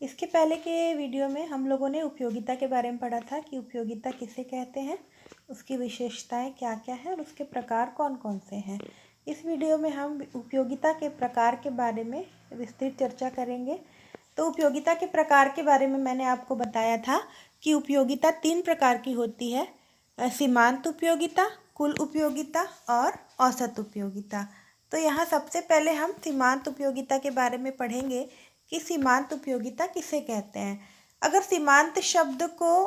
इसके पहले के वीडियो में हम लोगों ने उपयोगिता के बारे में पढ़ा था कि उपयोगिता किसे कहते हैं, उसकी विशेषताएं क्या क्या हैं और उसके प्रकार कौन कौन से हैं। इस वीडियो में हम उपयोगिता के प्रकार के बारे में विस्तृत चर्चा करेंगे। तो उपयोगिता के प्रकार के बारे में मैंने आपको बताया था कि उपयोगिता 3 प्रकार की होती है, सीमांत उपयोगिता, कुल उपयोगिता और औसत उपयोगिता। तो यहाँ सबसे पहले हम सीमांत उपयोगिता के बारे में पढ़ेंगे कि सीमांत उपयोगिता किसे कहते हैं। अगर सीमांत शब्द को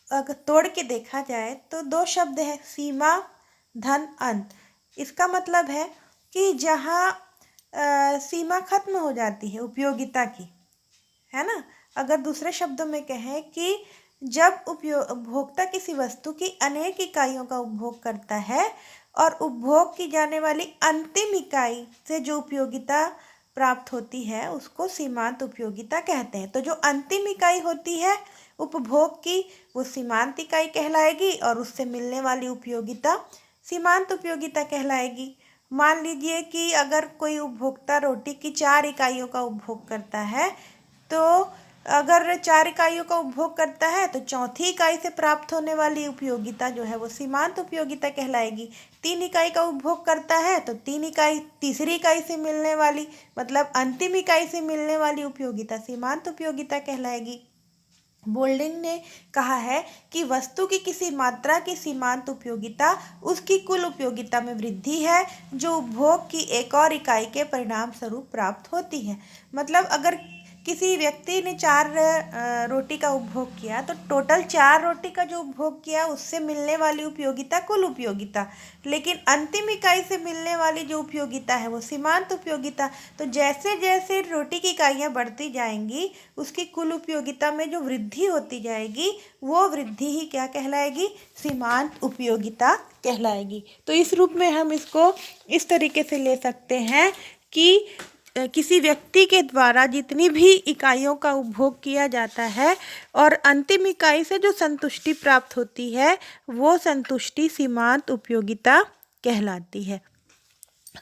अगर तोड़ के देखा जाए तो 2 शब्द हैं, सीमा धन अंत। इसका मतलब है कि जहाँ सीमा खत्म हो जाती है उपयोगिता की, है ना। अगर दूसरे शब्दों में कहें कि जब उपभोक्ता किसी वस्तु की अनेक इकाइयों का उपभोग करता है और उपभोग की जाने वाली अंतिम इकाई से जो उपयोगिता प्राप्त होती है उसको सीमांत उपयोगिता कहते हैं। तो जो अंतिम इकाई होती है उपभोग की वो सीमांत इकाई कहलाएगी और उससे मिलने वाली उपयोगिता सीमांत उपयोगिता कहलाएगी। मान लीजिए कि अगर कोई उपभोक्ता रोटी की 4 इकाइयों का उपभोग करता है, तो अगर 4 इकाइयों का उपभोग करता है तो चौथी इकाई से प्राप्त होने वाली उपयोगिता जो है वो सीमांत उपयोगिता कहलाएगी। 3 इकाई का उपभोग करता है तो 3 इकाई तीसरी इकाई से मिलने वाली मतलब अंतिम इकाई से मिलने वाली उपयोगिता सीमांत उपयोगिता कहलाएगी। बोल्डिंग ने कहा है कि वस्तु की किसी मात्रा की सीमांत उपयोगिता उसकी कुल उपयोगिता में वृद्धि है जो उपभोग की एक और इकाई के परिणाम स्वरूप प्राप्त होती है। मतलब अगर किसी व्यक्ति ने 4 रोटी का उपभोग किया तो टोटल 4 रोटी का जो उपभोग किया उससे मिलने वाली उपयोगिता कुल उपयोगिता, लेकिन अंतिम इकाई से मिलने वाली जो उपयोगिता है वो सीमांत उपयोगिता। तो जैसे जैसे रोटी की इकाइयाँ बढ़ती जाएंगी उसकी कुल उपयोगिता में जो वृद्धि होती जाएगी वो वृद्धि ही क्या कहलाएगी, सीमांत उपयोगिता कहलाएगी। तो इस रूप में हम इसको इस तरीके से ले सकते हैं कि किसी व्यक्ति के द्वारा जितनी भी इकाइयों का उपभोग किया जाता है और अंतिम इकाई से जो संतुष्टि प्राप्त होती है वो संतुष्टि सीमांत उपयोगिता कहलाती है।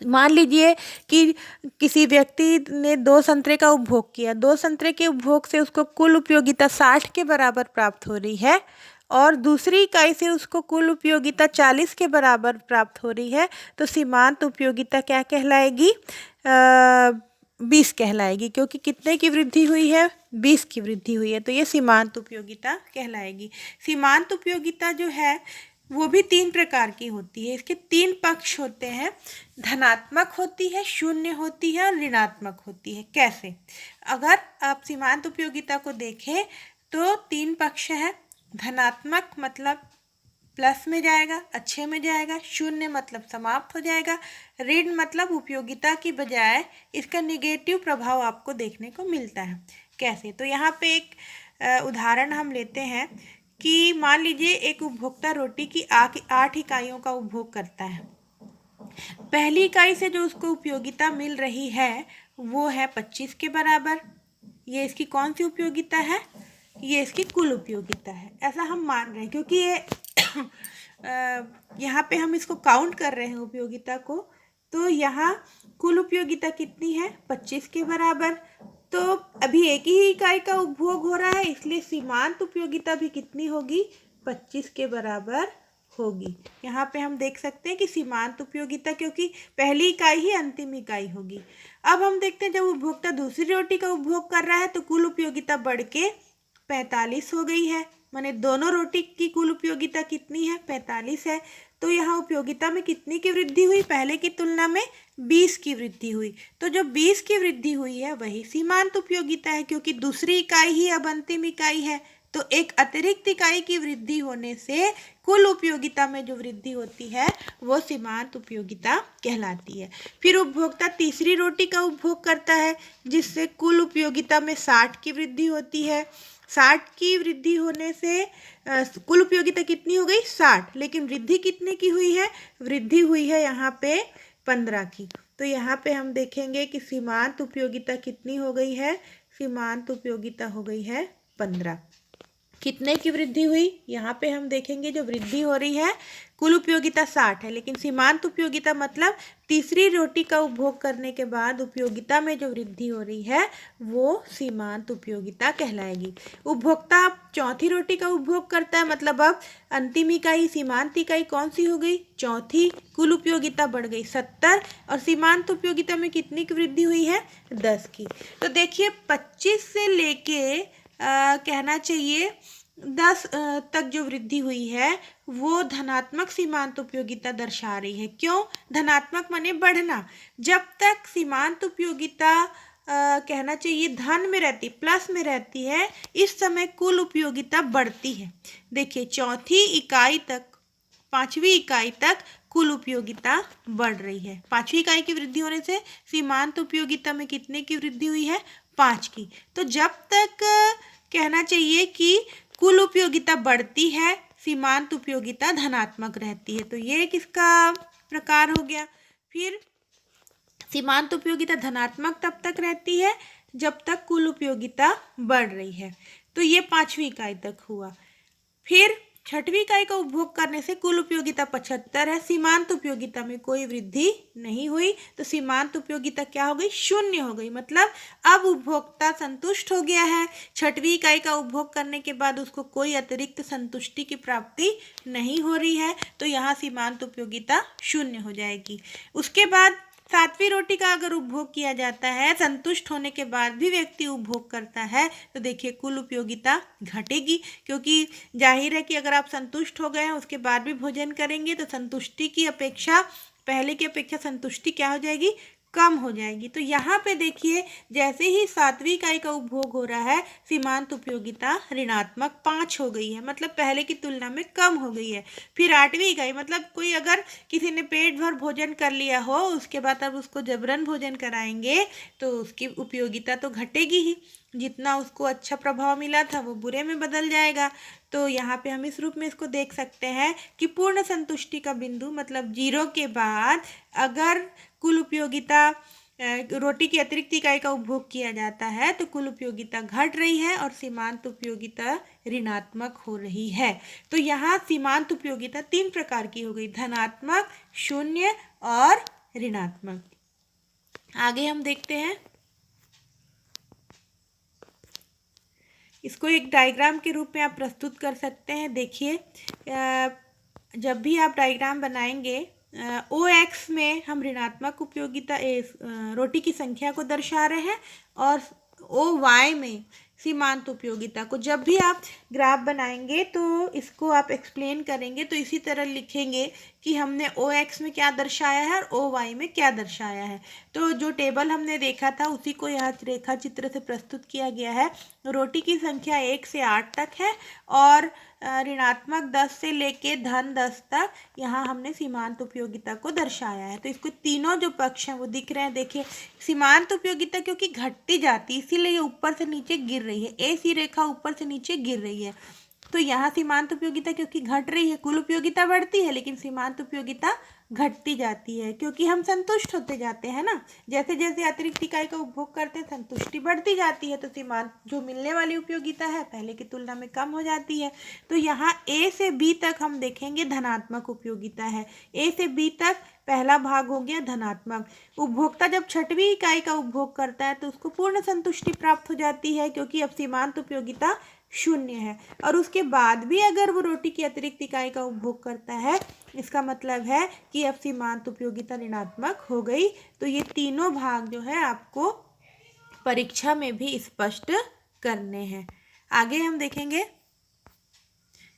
मान लीजिए कि किसी व्यक्ति ने 2 संतरे का उपभोग किया, 2 संतरे के उपभोग से उसको कुल उपयोगिता 60 के बराबर प्राप्त हो रही है और दूसरी इकाई से उसको कुल उपयोगिता 40 के बराबर प्राप्त हो रही है, तो सीमांत उपयोगिता क्या कहलाएगी, 20 कहलाएगी, क्योंकि कितने की वृद्धि हुई है, 20 की वृद्धि हुई है, तो ये सीमांत उपयोगिता कहलाएगी। सीमांत उपयोगिता जो है वो भी 3 प्रकार की होती है। इसके 3 पक्ष होते हैं, धनात्मक होती है, शून्य होती है और ऋणात्मक होती है। कैसे? अगर आप सीमांत उपयोगिता को देखें तो 3 पक्ष हैं। धनात्मक मतलब प्लस में जाएगा, अच्छे में जाएगा, शून्य मतलब समाप्त हो जाएगा, ऋण मतलब उपयोगिता की बजाय इसका निगेटिव प्रभाव आपको देखने को मिलता है। कैसे? तो यहाँ पे एक उदाहरण हम लेते हैं कि मान लीजिए एक उपभोक्ता रोटी की 8 इकाइयों का उपभोग करता है। पहली इकाई से जो उसको उपयोगिता मिल रही है वो है 25 के बराबर। ये इसकी कौन सी उपयोगिता है? ये इसकी कुल उपयोगिता है, ऐसा हम मान रहे हैं क्योंकि ये यहाँ पे हम इसको काउंट कर रहे हैं उपयोगिता को। तो यहाँ कुल उपयोगिता कितनी है? 25 के बराबर। तो अभी एक ही इकाई का उपभोग हो रहा है, इसलिए सीमांत उपयोगिता भी कितनी होगी? 25 के बराबर होगी। यहाँ पे हम देख सकते हैं कि सीमांत उपयोगिता, क्योंकि पहली इकाई ही अंतिम इकाई होगी। अब हम देखते हैं जब उपभोक्ता दूसरी रोटी का उपभोग कर रहा है तो कुल उपयोगिता बढ़ के 45 हो गई है। माने दोनों रोटी की कुल उपयोगिता कितनी है? 45 है। तो यहाँ उपयोगिता में कितनी की वृद्धि हुई? पहले की तुलना में 20 की वृद्धि हुई। तो जो 20 की वृद्धि हुई है वही सीमांत उपयोगिता है, क्योंकि दूसरी इकाई ही अब अंतिम इकाई है। तो एक अतिरिक्त इकाई की वृद्धि होने से कुल उपयोगिता में जो वृद्धि होती है वो सीमांत उपयोगिता कहलाती है। फिर उपभोक्ता तीसरी रोटी का उपभोग करता है जिससे कुल उपयोगिता में 60 की वृद्धि होती है। 60 की वृद्धि होने से कुल उपयोगिता कितनी हो गई? 60, लेकिन वृद्धि कितने की हुई है? वृद्धि हुई है यहाँ पे 15 की। तो यहाँ पे हम देखेंगे कि सीमांत उपयोगिता कितनी हो गई है? सीमांत उपयोगिता हो गई है 15। कितने की वृद्धि हुई, यहाँ पे हम देखेंगे जो वृद्धि हो रही है कुल उपयोगिता 60 है, लेकिन सीमांत उपयोगिता मतलब तीसरी रोटी का उपभोग करने के बाद उपयोगिता में जो वृद्धि हो रही है वो सीमांत उपयोगिता कहलाएगी। उपभोक्ता चौथी रोटी का उपभोग करता है, मतलब अब अंतिम इकाई सीमांत इकाई कौन सी हो गई, चौथी। कुल उपयोगिता बढ़ गई 70 और सीमांत उपयोगिता में कितनी की वृद्धि हुई है, 10 की। तो देखिए 25 से लेके कहना चाहिए 10 तक जो वृद्धि हुई है वो धनात्मक सीमांत उपयोगिता दर्शा रही है। क्यों धनात्मक माने बढ़ना। जब तक सीमांत उपयोगिता कहना चाहिए धन में रहती, प्लस में रहती है, इस समय कुल उपयोगिता बढ़ती है। देखिए चौथी इकाई तक, पांचवी इकाई तक कुल उपयोगिता बढ़ रही है। पांचवी इकाई की वृद्धि होने से सीमांत उपयोगिता में कितने की वृद्धि हुई है, 5 की। तो जब तक कहना चाहिए कि कुल उपयोगिता बढ़ती है, सीमांत उपयोगिता धनात्मक रहती है। तो ये किसका प्रकार हो गया। फिर सीमांत उपयोगिता धनात्मक तब तक रहती है जब तक कुल उपयोगिता बढ़ रही है। तो ये पांचवी इकाई तक हुआ। फिर छठवीं इकाई का उपभोग करने से कुल उपयोगिता 75 है, सीमांत उपयोगिता में कोई वृद्धि नहीं हुई, तो सीमांत उपयोगिता क्या हो गई, शून्य हो गई। मतलब अब उपभोक्ता संतुष्ट हो गया है। छठवीं इकाई का उपभोग करने के बाद उसको कोई अतिरिक्त संतुष्टि की प्राप्ति नहीं हो रही है, तो यहाँ सीमांत उपयोगिता शून्य हो जाएगी। उसके बाद सातवीं रोटी का अगर उपभोग किया जाता है, संतुष्ट होने के बाद भी व्यक्ति उपभोग करता है, तो देखिए कुल उपयोगिता घटेगी, क्योंकि जाहिर है कि अगर आप संतुष्ट हो गए हैं उसके बाद भी भोजन करेंगे तो संतुष्टि की अपेक्षा, पहले की अपेक्षा संतुष्टि क्या हो जाएगी, कम हो जाएगी। तो यहाँ पे देखिए जैसे ही सातवीं इकाई का उपभोग हो रहा है सीमांत उपयोगिता ऋणात्मक 5 हो गई है, मतलब पहले की तुलना में कम हो गई है। फिर आठवीं इकाई, मतलब कोई अगर किसी ने पेट भर भोजन कर लिया हो उसके बाद अब उसको जबरन भोजन कराएंगे तो उसकी उपयोगिता तो घटेगी ही, जितना उसको अच्छा प्रभाव मिला था वो बुरे में बदल जाएगा। तो यहाँ पे हम इस रूप में इसको देख सकते हैं कि पूर्ण संतुष्टि का बिंदु मतलब 0 के बाद अगर कुल उपयोगिता रोटी की अतिरिक्त इकाई का उपभोग किया जाता है तो कुल उपयोगिता घट रही है और सीमांत उपयोगिता ऋणात्मक हो रही है। तो यहाँ सीमांत उपयोगिता 3 प्रकार की हो गई, धनात्मक, शून्य और ऋणात्मक। आगे हम देखते हैं, इसको एक डायग्राम के रूप में आप प्रस्तुत कर सकते हैं। देखिए जब भी आप डायग्राम बनाएंगे OX में हम ऋणात्मक उपयोगिता रोटी की संख्या को दर्शा रहे हैं और OY में सीमांत उपयोगिता को। जब भी आप ग्राफ बनाएंगे तो इसको आप एक्सप्लेन करेंगे तो इसी तरह लिखेंगे कि हमने OX में क्या दर्शाया है और OY में क्या दर्शाया है। तो जो टेबल हमने देखा था उसी को यहाँ रेखा चित्र से प्रस्तुत किया गया है। रोटी की संख्या 1 से 8 तक है और ऋणात्मक 10 से लेके धन 10 तक यहाँ हमने सीमांत उपयोगिता को दर्शाया है। तो इसको तीनों जो पक्ष हैं वो दिख रहे हैं। देखिए सीमांत उपयोगिता क्योंकि घटती जाती इसीलिए ये ऊपर से नीचे गिर रही है, ऐसी रेखा ऊपर से नीचे गिर रही है। तो यहाँ सीमांत उपयोगिता क्योंकि घट रही है, कुल उपयोगिता बढ़ती है लेकिन सीमांत उपयोगिता घटती जाती है क्योंकि हम संतुष्ट होते जाते हैं ना। जैसे जैसे अतिरिक्त इकाई का उपभोग करते हैं संतुष्टि बढ़ती जाती है, तो सीमांत जो मिलने वाली उपयोगिता है पहले की तुलना में कम हो जाती है। तो यहाँ A से B तक हम देखेंगे धनात्मक उपयोगिता है। A से B तक पहला भाग हो गया धनात्मक। उपभोक्ता जब छठवीं इकाई का उपभोग करता है तो उसको पूर्ण संतुष्टि प्राप्त हो जाती है क्योंकि अब सीमांत उपयोगिता शून्य है। और उसके बाद भी अगर वो रोटी की अतिरिक्त इकाई का उपभोग करता है इसका मतलब है कि अब सीमांत उपयोगिता ऋणात्मक हो गई। तो ये तीनों भाग जो है आपको परीक्षा में भी स्पष्ट करने हैं। आगे हम देखेंगे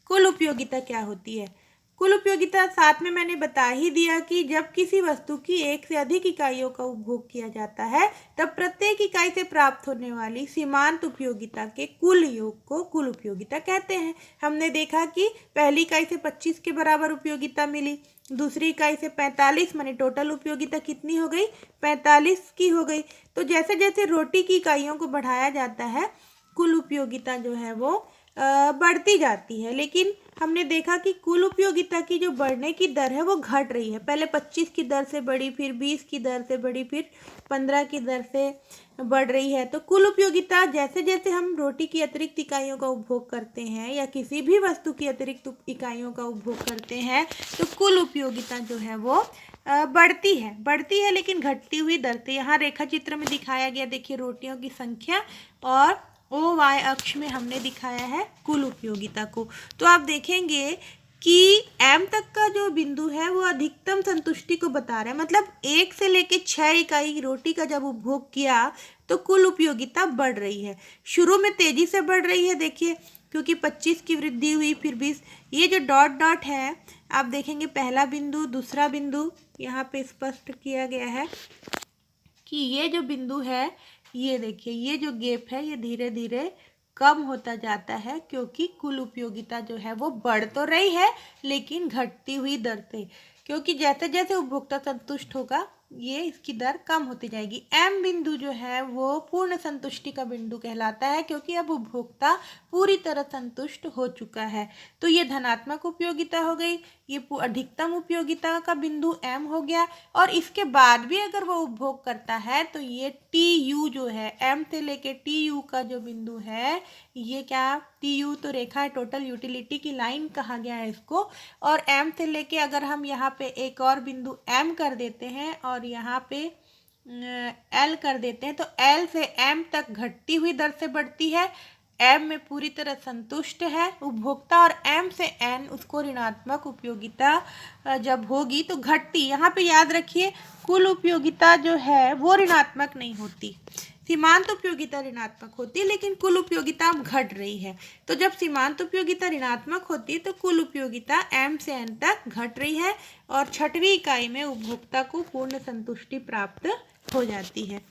कुल उपयोगिता क्या होती है। कुल उपयोगिता साथ में मैंने बता ही दिया कि जब किसी वस्तु की एक से अधिक इकाइयों का उपभोग किया जाता है तब प्रत्येक इकाई से प्राप्त होने वाली सीमांत उपयोगिता के कुल योग को कुल उपयोगिता कहते हैं। हमने देखा कि पहली इकाई से 25 के बराबर उपयोगिता मिली, दूसरी इकाई से 45, माने टोटल उपयोगिता कितनी हो गई, 45 की हो गई। तो जैसे जैसे रोटी की इकाइयों को बढ़ाया जाता है कुल उपयोगिता जो है वो बढ़ती जाती है। लेकिन हमने देखा कि कुल उपयोगिता की जो बढ़ने की दर है वो घट रही है। पहले 25 की दर से बढ़ी, फिर 20 की दर से बढ़ी, फिर 15 की दर से बढ़ रही है। तो कुल उपयोगिता जैसे जैसे हम रोटी की अतिरिक्त इकाइयों का उपभोग करते हैं या किसी भी वस्तु की अतिरिक्त इकाइयों का उपभोग करते हैं तो कुल उपयोगिता जो है वो बढ़ती है लेकिन घटती हुई दर से। यहाँ रेखा चित्र में दिखाया गया, देखिए रोटियों की संख्या, और ओ वाई अक्ष में हमने दिखाया है कुल उपयोगिता को। तो आप देखेंगे कि एम तक का जो बिंदु है वो अधिकतम संतुष्टि को बता रहा है। मतलब 1 से लेकर 6 इकाई रोटी का जब उपभोग किया तो कुल उपयोगिता बढ़ रही है। शुरू में तेजी से बढ़ रही है, देखिए, क्योंकि 25 की वृद्धि हुई, फिर 20। ये जो डॉट डॉट है आप देखेंगे, पहला बिंदु, दूसरा बिंदु, यहाँ पे स्पष्ट किया गया है कि ये जो बिंदु है, ये देखिए, ये जो गैप है ये धीरे धीरे कम होता जाता है, क्योंकि कुल उपयोगिता जो है वो बढ़ तो रही है लेकिन घटती हुई दर से। क्योंकि जैसे जैसे उपभोक्ता संतुष्ट होगा ये इसकी दर कम होती जाएगी। एम बिंदु जो है वो पूर्ण संतुष्टि का बिंदु कहलाता है, क्योंकि अब उपभोक्ता पूरी तरह संतुष्ट हो चुका है। तो ये धनात्मक उपयोगिता हो गई, ये अधिकतम उपयोगिता का बिंदु एम हो गया। और इसके बाद भी अगर वो उपभोग करता है तो ये टी यू जो है, एम से लेके टी यू का जो बिंदु है, ये क्या, टी यू तो रेखा है, टोटल यूटिलिटी की लाइन कहा गया है इसको। और एम से लेके अगर हम यहाँ पे एक और बिंदु एम कर देते हैं और यहाँ पे एल कर देते हैं, तो एल से एम तक घटती हुई दर से बढ़ती है। एम में पूरी तरह संतुष्ट है उपभोक्ता, और एम से एन उसको ऋणात्मक उपयोगिता जब होगी तो घटती। यहाँ पे याद रखिए, कुल उपयोगिता जो है वो ऋणात्मक नहीं होती, सीमांत उपयोगिता ऋणात्मक होती है, लेकिन कुल उपयोगिता अब घट रही है। तो जब सीमांत उपयोगिता ऋणात्मक होती है तो कुल उपयोगिता एम से एन तक घट रही है, और 6वीं इकाई में उपभोक्ता को पूर्ण संतुष्टि प्राप्त हो जाती है।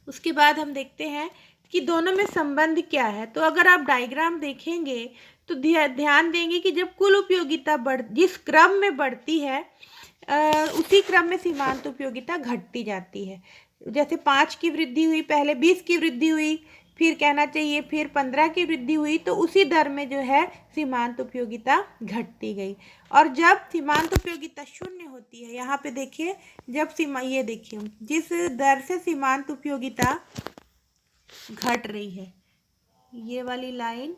उसके बाद हम देखते हैं कि दोनों में संबंध क्या है। तो अगर आप डायग्राम देखेंगे तो ध्यान देंगे कि जब कुल उपयोगिता जिस क्रम में बढ़ती है उसी क्रम में सीमांत उपयोगिता घटती जाती है। जैसे 5 की वृद्धि हुई, पहले 20 की वृद्धि हुई, फिर कहना चाहिए फिर 15 की वृद्धि हुई, तो उसी दर में जो है सीमांत उपयोगिता घटती गई। और जब सीमांत उपयोगिता 0 होती है, यहाँ पे देखिए, जब ये देखिए जिस दर से सीमांत उपयोगिता घट रही है, ये वाली लाइन,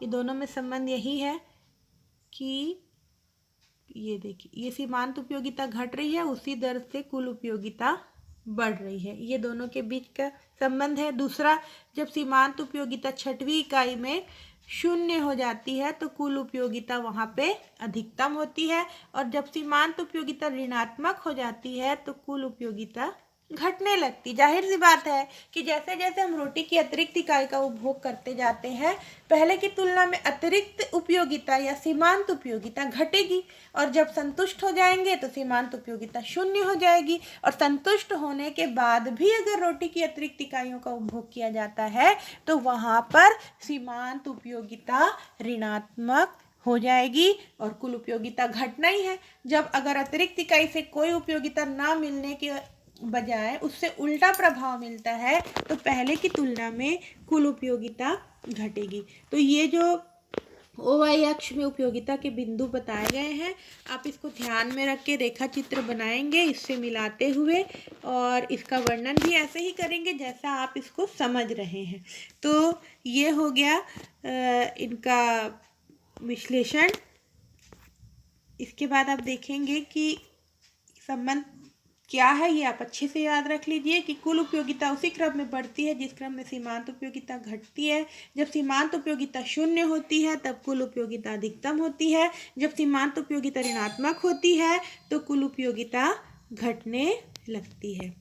ये दोनों में संबंध यही है कि ये देखिए, ये सीमांत उपयोगिता घट रही है, उसी दर से कुल उपयोगिता बढ़ रही है। ये दोनों के बीच का संबंध है। दूसरा, जब सीमांत उपयोगिता 6वीं इकाई में 0 हो जाती है तो कुल उपयोगिता वहाँ पे अधिकतम होती है, और जब सीमांत उपयोगिता ऋणात्मक हो जाती है तो कुल उपयोगिता घटने लगती। जाहिर सी बात है कि जैसे जैसे हम रोटी की अतिरिक्त इकाई का उपभोग करते जाते हैं, पहले की तुलना में अतिरिक्त उपयोगिता या सीमांत उपयोगिता घटेगी, और जब संतुष्ट हो जाएंगे तो सीमांत उपयोगिता 0 हो जाएगी। और संतुष्ट होने के बाद भी अगर रोटी की अतिरिक्त इकाइयों का उपभोग किया जाता है तो वहाँ पर सीमांत उपयोगिता ऋणात्मक हो जाएगी और कुल उपयोगिता घटना ही है। जब अगर अतिरिक्त इकाई से कोई उपयोगिता ना मिलने के बजाय उससे उल्टा प्रभाव मिलता है तो पहले की तुलना में कुल उपयोगिता घटेगी। तो ये जो ओ वाई अक्ष में उपयोगिता के बिंदु बताए गए हैं, आप इसको ध्यान में रख के रेखा चित्र बनाएंगे इससे मिलाते हुए, और इसका वर्णन भी ऐसे ही करेंगे जैसा आप इसको समझ रहे हैं। तो ये हो गया इनका विश्लेषण। इसके बाद आप देखेंगे कि संबंध क्या है, ये आप अच्छे से याद रख लीजिए कि कुल उपयोगिता उसी क्रम में बढ़ती है जिस क्रम में सीमांत उपयोगिता घटती है। जब सीमांत उपयोगिता 0 होती है तब कुल उपयोगिता अधिकतम होती है। जब सीमांत उपयोगिता ऋणात्मक होती है तो कुल उपयोगिता घटने लगती है।